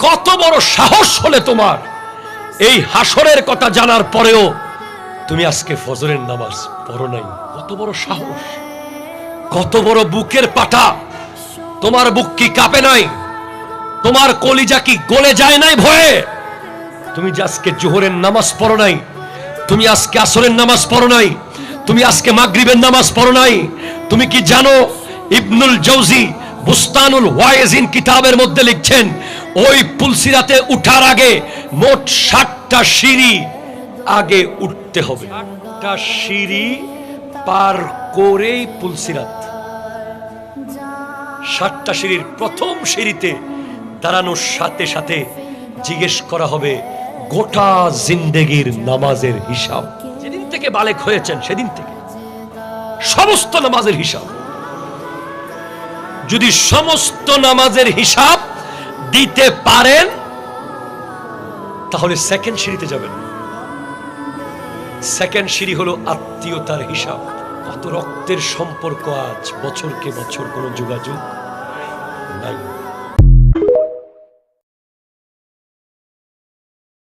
কত বড় সাহস হলে তোমার এই হাসরের কথা জানার পরেও তুমি আজকে ফজরের নামাজ পড়ো নাই? কত বড় সাহস, কত বড় বুকের পাটা! তোমার বুক কি কাঁপে নাই? তোমার কলিজা কি গলে যায় নাই ভয়ে? তুমি যে আজকে জোহরের নামাজ পড়ো নাই, তুমি আজকে আসরের নামাজ পড়ো নাই, তুমি আজকে মাগরিবের নামাজ পড়ো নাই। তুমি কি জানো ইবনুল জৌজি বুস্তানুল ওয়াইজিন কিতাবের মধ্যে লিখছেন, ওই পুলসিরাতে উঠার আগে মোট 60টা সিঁড়ি আগে উঠতে হবে। 60টা সিঁড়ি পার করেই পুলসিরাত। 60টা সিঁড়ির প্রথম সিঁড়িতে দাঁড়ানোর সাথে সাথে জিজ্ঞেস করা হবে গোটা জিন্দেগির নামাজের হিসাব। যেদিন থেকে বালেক হয়েছেন সেদিন থেকে সমস্ত নামাজের হিসাব। যদি সমস্ত নামাজের হিসাব দিতে পারেন তাহলে সেকেন্ড সিঁড়িতে যাবেন। সেকেন্ড সিঁড়ি হলো আত্মীয়তার হিসাব। কত রক্তের সম্পর্ক আজ, বছরকে বছর কোনো যোগাযোগ নাই।